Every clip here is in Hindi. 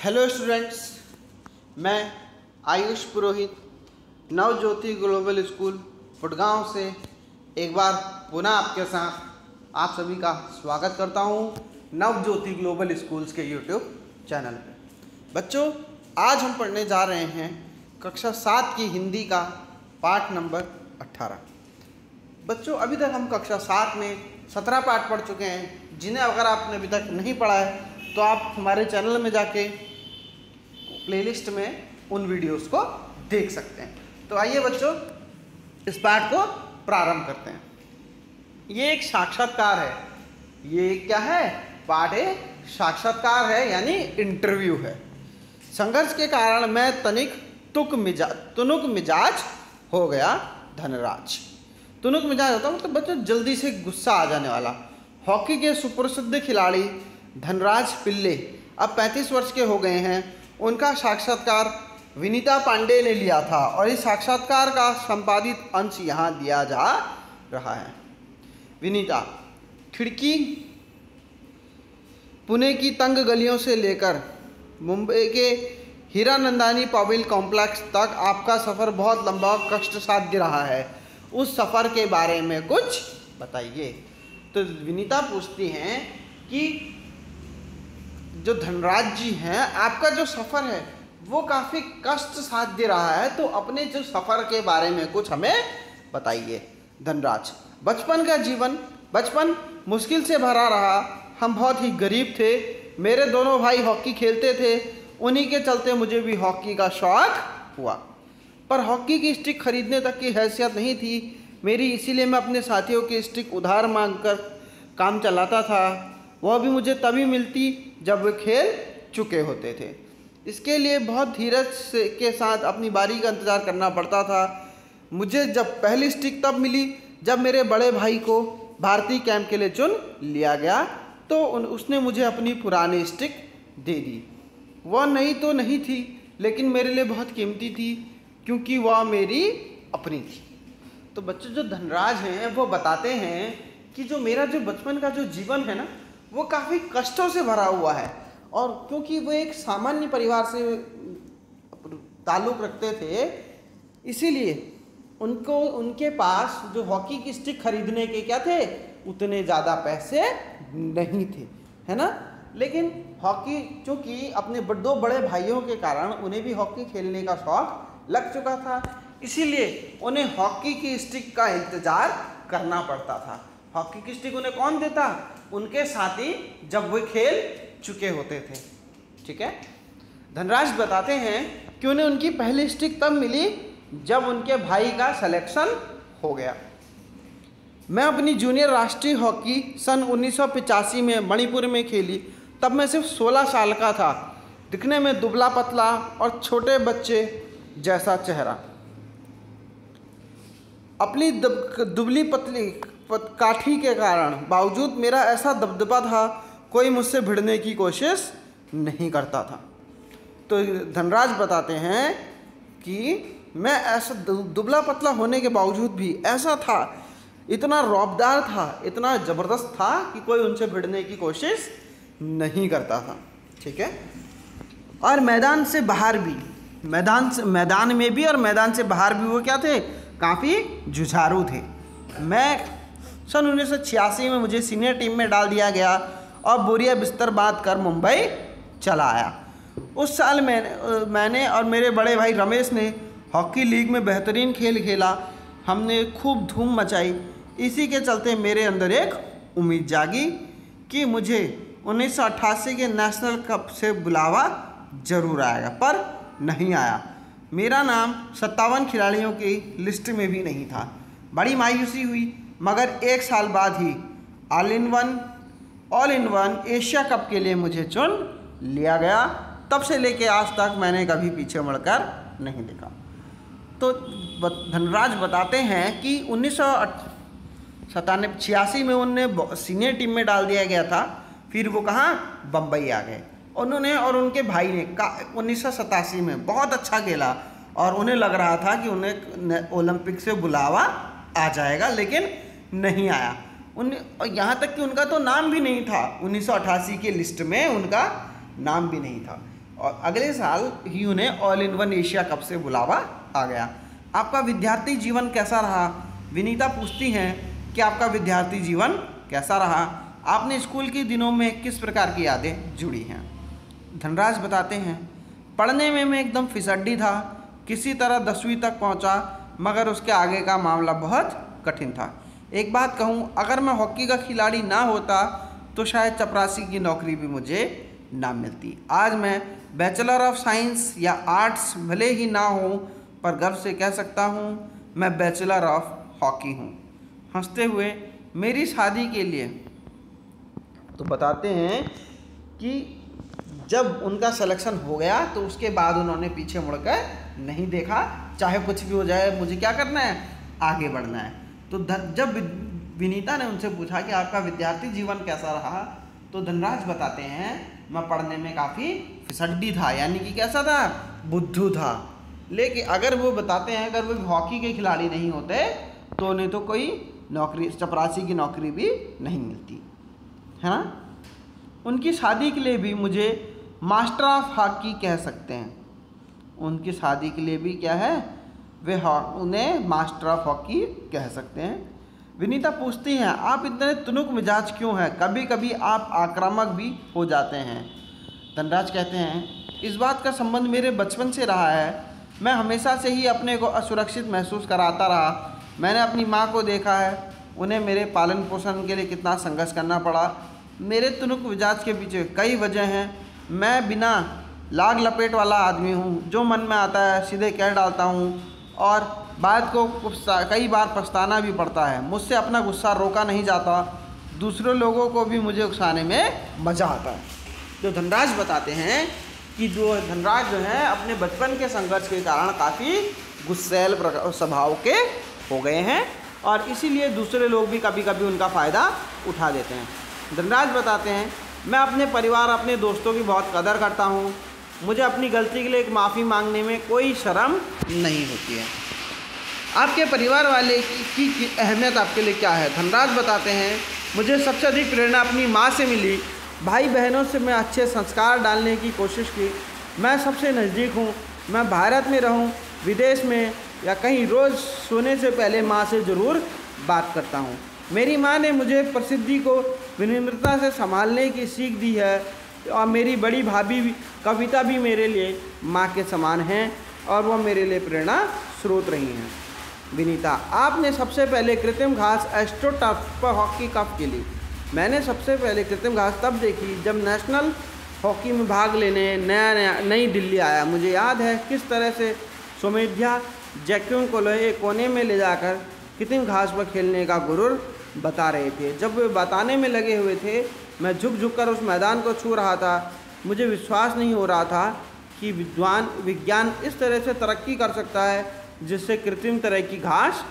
हेलो स्टूडेंट्स, मैं आयुष पुरोहित नवज्योति ग्लोबल स्कूल फुटगांव से एक बार पुनः आपके साथ आप सभी का स्वागत करता हूं नवज्योति ग्लोबल स्कूल्स के यूट्यूब चैनल पे। बच्चों, आज हम पढ़ने जा रहे हैं कक्षा 7 की हिंदी का पाठ नंबर 18। बच्चों, अभी तक हम कक्षा 7 में 17 पाठ पढ़ चुके हैं, जिन्हें अगर आपने अभी तक नहीं पढ़ा है तो आप हमारे चैनल में जाके प्लेलिस्ट में उन वीडियोस को देख सकते हैं। तो आइए बच्चों, इस पाठ को प्रारंभ करते हैं। ये एक साक्षात्कार है। ये क्या है? पाठ एक साक्षात्कार है, यानी इंटरव्यू है। संघर्ष के कारण मैं तुनुक मिजाज हो गया धनराज। तुनुक मिजाज होता है मतलब बच्चों जल्दी से गुस्सा आ जाने वाला। हॉकी के सुप्रसिद्ध खिलाड़ी धनराज पिल्ले अब 35 वर्ष के हो गए हैं। उनका साक्षात्कार विनीता पांडे ने लिया था और इस साक्षात्कार का संपादित अंश यहाँ दिया जा रहा है। विनीता, खिड़की पुणे की तंग गलियों से लेकर मुंबई के हीरानंदानी पवेल कॉम्प्लेक्स तक आपका सफ़र बहुत लंबा और कष्टसाध्य रहा है। उस सफ़र के बारे में कुछ बताइए। तो विनीता पूछती हैं कि जो धनराज जी हैं, आपका जो सफ़र है वो काफ़ी कष्ट साध्य रहा है, तो अपने जो सफ़र के बारे में कुछ हमें बताइए। धनराज, बचपन मुश्किल से भरा रहा। हम बहुत ही गरीब थे। मेरे दोनों भाई हॉकी खेलते थे, उन्हीं के चलते मुझे भी हॉकी का शौक़ हुआ, पर हॉकी की स्टिक खरीदने तक की हैसियत नहीं थी मेरी, इसीलिए मैं अपने साथियों की स्टिक उधार मांगकर काम चलाता था। वह भी मुझे तभी मिलती जब वे खेल चुके होते थे। इसके लिए बहुत धीरज के साथ अपनी बारी का इंतज़ार करना पड़ता था। मुझे जब पहली स्टिक तब मिली जब मेरे बड़े भाई को भारतीय कैंप के लिए चुन लिया गया, तो उसने मुझे अपनी पुरानी स्टिक दे दी। वह नहीं तो नहीं थी, लेकिन मेरे लिए बहुत कीमती थी क्योंकि वह मेरी अपनी थी। तो बच्चों, जो धनराज हैं वो बताते हैं कि जो मेरा जो बचपन का जो जीवन है ना, वो काफ़ी कष्टों से भरा हुआ है। और क्योंकि वो एक सामान्य परिवार से ताल्लुक़ रखते थे, इसीलिए उनके पास जो हॉकी की स्टिक खरीदने के क्या थे, उतने ज़्यादा पैसे नहीं थे, है ना। लेकिन हॉकी, चूँकि अपने दो बड़े भाइयों के कारण उन्हें भी हॉकी खेलने का शौक़ लग चुका था, इसीलिए उन्हें हॉकी की स्टिक का इंतज़ार करना पड़ता था। हॉकी की स्टिक उन्हें कौन देता? उनके साथी, जब वे खेल चुके होते थे। ठीक है। धनराज बताते हैं कि उन्हें उनकी पहली स्टिक तब मिली जब उनके भाई का सिलेक्शन हो गया। मैं अपनी जूनियर राष्ट्रीय हॉकी सन 1985 में मणिपुर में खेली। तब मैं सिर्फ 16 साल का था। दिखने में दुबला पतला और छोटे बच्चे जैसा चेहरा। अपनी दुबली पतली काठी के कारण बावजूद मेरा ऐसा दबदबा था, कोई मुझसे भिड़ने की कोशिश नहीं करता था। तो धनराज बताते हैं कि मैं ऐसा दुबला पतला होने के बावजूद भी ऐसा था, इतना रौबदार था, इतना ज़बरदस्त था कि कोई उनसे भिड़ने की कोशिश नहीं करता था। ठीक है। और मैदान से बाहर भी, मैदान में भी और मैदान से बाहर भी वो क्या थे? काफ़ी जुझारू थे। मैं सन 1986 में मुझे सीनियर टीम में डाल दिया गया और बोरिया बिस्तर बांध कर मुंबई चला आया। उस साल मैंने और मेरे बड़े भाई रमेश ने हॉकी लीग में बेहतरीन खेल खेला। हमने खूब धूम मचाई। इसी के चलते मेरे अंदर एक उम्मीद जागी कि मुझे 1988 के नेशनल कप से बुलावा ज़रूर आएगा, पर नहीं आया। मेरा नाम 57 खिलाड़ियों की लिस्ट में भी नहीं था। बड़ी मायूसी हुई, मगर एक साल बाद ही all in one Asia cup के लिए मुझे चुन लिया गया। तब से लेके आज तक मैंने कभी पीछे मुड़कर नहीं देखा। तो धनराज बताते हैं कि 1986 में उन्हें सीनियर टीम में डाल दिया गया था। फिर वो कहाँ? बम्बई आ गए। उन्होंने और उनके भाई ने 1987 में बहुत अच्छा खेला और उन्हें लग रहा था कि उन्हें ओलंपिक से बुलावा आ जाएगा, लेकिन नहीं आया। यहाँ तक कि उनका तो नाम भी नहीं था, 1988 की लिस्ट में उनका नाम भी नहीं था। और अगले साल ही उन्हें all in one Asia cup से बुलावा आ गया। आपका विद्यार्थी जीवन कैसा रहा? विनीता पूछती हैं कि आपका विद्यार्थी जीवन कैसा रहा? आपने स्कूल के दिनों में किस प्रकार की यादें जुड़ी हैं? धनराज बताते हैं, पढ़ने में मैं एकदम फिसड्डी था, किसी तरह 10वीं तक पहुंचा, मगर उसके आगे का मामला बहुत कठिन था। एक बात कहूं, अगर मैं हॉकी का खिलाड़ी ना होता तो शायद चपरासी की नौकरी भी मुझे ना मिलती। आज मैं बैचलर ऑफ साइंस या आर्ट्स भले ही ना हो, पर गर्व से कह सकता हूं मैं बैचलर ऑफ हॉकी हूं। हंसते हुए मेरी शादी के लिए तो बताते हैं कि जब उनका सिलेक्शन हो गया तो उसके बाद उन्होंने पीछे मुड़कर नहीं देखा, चाहे कुछ भी हो जाए मुझे क्या करना है, आगे बढ़ना है। तो जब विनीता ने उनसे पूछा कि आपका विद्यार्थी जीवन कैसा रहा, तो धनराज बताते हैं मैं पढ़ने में काफ़ी फिसड्डी था, यानी कि कैसा था, बुद्धू था। लेकिन अगर वो बताते हैं अगर वो हॉकी के खिलाड़ी नहीं होते तो उन्हें तो कोई नौकरी, चपरासी की नौकरी भी नहीं मिलती, है ना। उनकी शादी के लिए भी मुझे मास्टर ऑफ हॉकी कह सकते हैं। उनकी शादी के लिए भी क्या है, वे उन्हें मास्टर ऑफ हॉकी कह सकते हैं। विनीता पूछती हैं आप इतने तुनुक मिजाज क्यों हैं, कभी कभी आप आक्रामक भी हो जाते हैं। धनराज कहते हैं इस बात का संबंध मेरे बचपन से रहा है, मैं हमेशा से ही अपने को असुरक्षित महसूस कराता रहा। मैंने अपनी माँ को देखा है, उन्हें मेरे पालन पोषण के लिए कितना संघर्ष करना पड़ा। मेरे तुनुक मिजाज के पीछे कई वजह हैं। मैं बिना लाग लपेट वाला आदमी हूँ, जो मन में आता है सीधे कह डालता हूँ और बात को कई बार पछताना भी पड़ता है। मुझसे अपना गुस्सा रोका नहीं जाता, दूसरे लोगों को भी मुझे उकसाने में मज़ा आता है। तो धनराज बताते हैं कि धनराज जो है अपने बचपन के संघर्ष के कारण काफ़ी गुस्सैल स्वभाव के हो गए हैं और इसीलिए दूसरे लोग भी कभी कभी उनका फ़ायदा उठा देते हैं। धनराज बताते हैं मैं अपने परिवार, अपने दोस्तों की बहुत कदर करता हूँ। मुझे अपनी गलती के लिए एक माफ़ी मांगने में कोई शर्म नहीं होती है। आपके परिवार वाले की अहमियत आपके लिए क्या है? धनराज बताते हैं मुझे सबसे अधिक प्रेरणा अपनी माँ से मिली। भाई बहनों से मैं अच्छे संस्कार डालने की कोशिश की। मैं सबसे नज़दीक हूँ। मैं भारत में रहूँ, विदेश में या कहीं, रोज़ सोने से पहले माँ से ज़रूर बात करता हूँ। मेरी माँ ने मुझे प्रसिद्धि को विनम्रता से संभालने की सीख दी है और मेरी बड़ी भाभी कविता भी मेरे लिए माँ के समान हैं और वह मेरे लिए प्रेरणा स्रोत रही हैं। विनीता आपने सबसे पहले कृत्रिम घास एस्ट्रोटर्फ पर हॉकी कब खेली? मैंने सबसे पहले कृत्रिम घास तब देखी जब नेशनल हॉकी में भाग लेने नई दिल्ली आया। मुझे याद है किस तरह से सोमेध्या जैक्यून को कोने में ले जाकर कृत्रिम घास पर खेलने का गुरूर बता रहे थे। जब वे बताने में लगे हुए थे मैं झुक कर उस मैदान को छू रहा था। मुझे विश्वास नहीं हो रहा था कि विज्ञान इस तरह से तरक्की कर सकता है जिससे कृत्रिम तरह की घास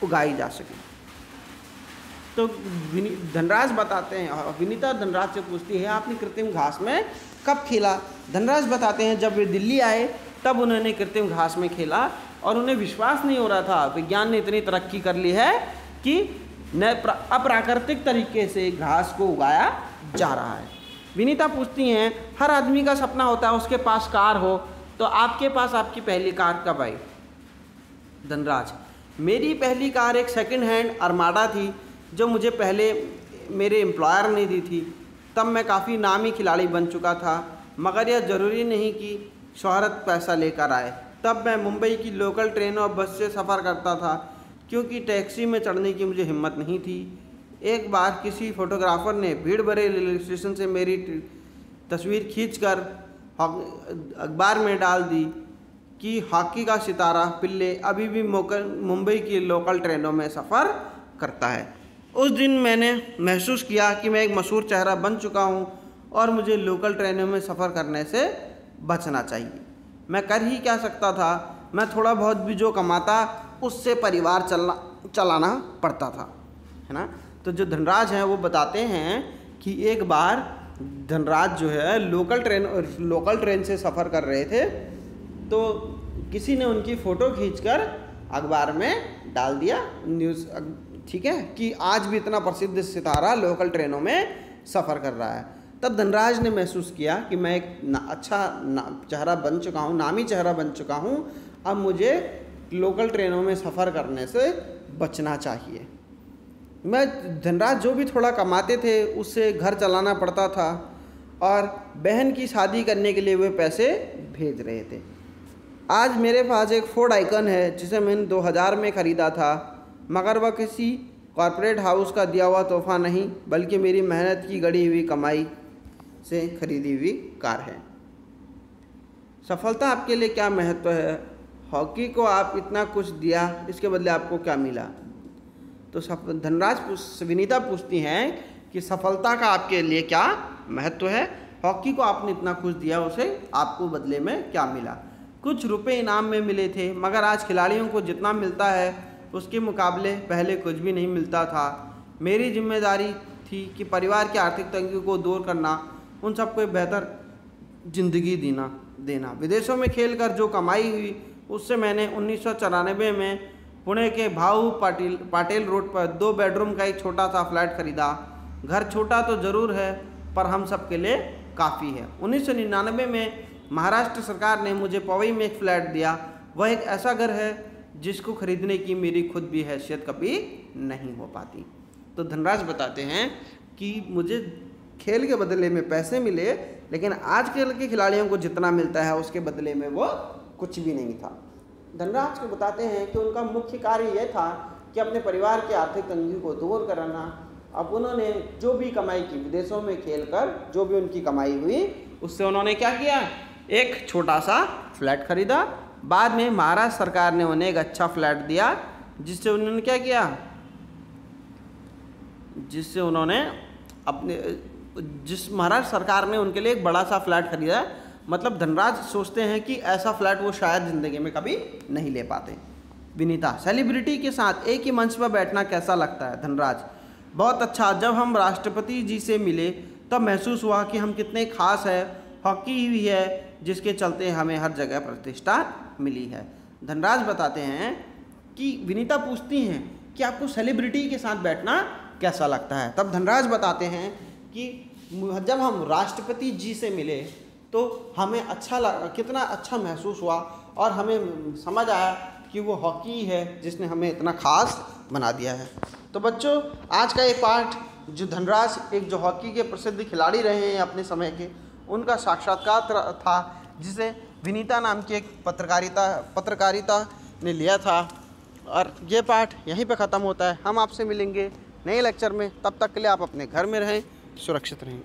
उगाई जा सके। तो धनराज बताते हैं, विनीता धनराज से पूछती है आपने कृत्रिम घास में कब खेला? धनराज बताते हैं जब वे दिल्ली आए तब उन्होंने कृत्रिम घास में खेला और उन्हें विश्वास नहीं हो रहा था विज्ञान ने इतनी तरक्की कर ली है कि अप्राकृतिक तरीके से घास को उगाया जा रहा है। विनीता पूछती हैं हर आदमी का सपना होता है उसके पास कार हो, तो आपके पास आपकी पहली कार कब आई? धनराज मेरी पहली कार एक सेकंड हैंड अरमाडा थी जो मुझे पहले मेरे एम्प्लॉयर ने दी थी। तब मैं काफ़ी नामी खिलाड़ी बन चुका था, मगर यह ज़रूरी नहीं कि शोहरत पैसा लेकर आए। तब मैं मुंबई की लोकल ट्रेन और बस से सफ़र करता था क्योंकि टैक्सी में चढ़ने की मुझे हिम्मत नहीं थी। एक बार किसी फोटोग्राफर ने भीड़ भरे रेलवे स्टेशन से मेरी तस्वीर खींचकर अखबार में डाल दी कि हॉकी का सितारा पिल्ले अभी भी मुंबई की लोकल ट्रेनों में सफ़र करता है। उस दिन मैंने महसूस किया कि मैं एक मशहूर चेहरा बन चुका हूँ और मुझे लोकल ट्रेनों में सफ़र करने से बचना चाहिए। मैं कर ही क्या सकता था, मैं थोड़ा बहुत भी जो कमाता उससे परिवार चलाना पड़ता था, है ना। तो जो धनराज हैं वो बताते हैं कि एक बार धनराज जो है लोकल ट्रेन से सफ़र कर रहे थे तो किसी ने उनकी फ़ोटो खींचकर अखबार में डाल दिया न्यूज़, ठीक है, कि आज भी इतना प्रसिद्ध सितारा लोकल ट्रेनों में सफ़र कर रहा है। तब धनराज ने महसूस किया कि मैं एक चेहरा बन चुका हूँ, नामी चेहरा बन चुका हूँ, अब मुझे लोकल ट्रेनों में सफ़र करने से बचना चाहिए। धनराज जो भी थोड़ा कमाते थे उससे घर चलाना पड़ता था और बहन की शादी करने के लिए वे पैसे भेज रहे थे। आज मेरे पास एक फोर्ड आइकन है जिसे मैंने 2000 में ख़रीदा था, मगर वह किसी कॉरपोरेट हाउस का दिया हुआ तोहफा नहीं बल्कि मेरी मेहनत की गढ़ी हुई कमाई से खरीदी हुई कार है। सफलता आपके लिए क्या महत्व है? हॉकी को आप इतना कुछ दिया, इसके बदले आपको क्या मिला? तो धनराज विनीता पूछती हैं कि सफलता का आपके लिए क्या महत्व है? हॉकी को आपने इतना कुछ दिया, उसे आपको बदले में क्या मिला? कुछ रुपए इनाम में मिले थे, मगर आज खिलाड़ियों को जितना मिलता है उसके मुकाबले पहले कुछ भी नहीं मिलता था। मेरी जिम्मेदारी थी कि परिवार की आर्थिक तंगी को दूर करना, उन सबको एक बेहतर ज़िंदगी देना। विदेशों में खेलकर जो कमाई हुई उससे मैंने 1994 में पुणे के भाऊ पाटिल रोड पर 2 बेडरूम का एक छोटा सा फ्लैट खरीदा। घर छोटा तो ज़रूर है पर हम सब के लिए काफ़ी है। 1999 में महाराष्ट्र सरकार ने मुझे पवई में एक फ्लैट दिया। वह एक ऐसा घर है जिसको खरीदने की मेरी खुद भी हैसियत कभी नहीं हो पाती। तो धनराज बताते हैं कि मुझे खेल के बदले में पैसे मिले, लेकिन आज के खिलाड़ियों को जितना मिलता है उसके बदले में वो कुछ भी नहीं था। धनराज को बताते हैं कि उनका मुख्य कार्य यह था कि अपने परिवार की आर्थिक तंगी को दूर करना। अब उन्होंने जो भी कमाई की, विदेशों में खेलकर जो भी उनकी कमाई हुई उससे उन्होंने क्या किया, एक छोटा सा फ्लैट खरीदा। बाद में महाराष्ट्र सरकार ने उन्हें एक अच्छा फ्लैट दिया, जिससे उन्होंने क्या किया, महाराष्ट्र सरकार ने उनके लिए एक बड़ा सा फ्लैट खरीदा। मतलब धनराज सोचते हैं कि ऐसा फ्लैट वो शायद ज़िंदगी में कभी नहीं ले पाते। विनीता, सेलिब्रिटी के साथ एक ही मंच पर बैठना कैसा लगता है? धनराज, बहुत अच्छा। जब हम राष्ट्रपति जी से मिले तब महसूस हुआ कि हम कितने खास हैं। हॉकी ही है जिसके चलते हमें हर जगह प्रतिष्ठा मिली है। धनराज बताते हैं कि विनीता पूछती हैं कि आपको सेलिब्रिटी के साथ बैठना कैसा लगता है? तब धनराज बताते हैं कि जब हम राष्ट्रपति जी से मिले तो हमें अच्छा लगा, कितना अच्छा महसूस हुआ और हमें समझ आया कि वो हॉकी है जिसने हमें इतना खास बना दिया है। तो बच्चों, आज का ये पाठ जो धनराज एक जो हॉकी के प्रसिद्ध खिलाड़ी रहे हैं अपने समय के, उनका साक्षात्कार था जिसे विनीता नाम की एक पत्रकारिता ने लिया था। और ये पाठ यहीं पे ख़त्म होता है। हम आपसे मिलेंगे नए लेक्चर में। तब तक के लिए आप अपने घर में रहें, सुरक्षित रहें।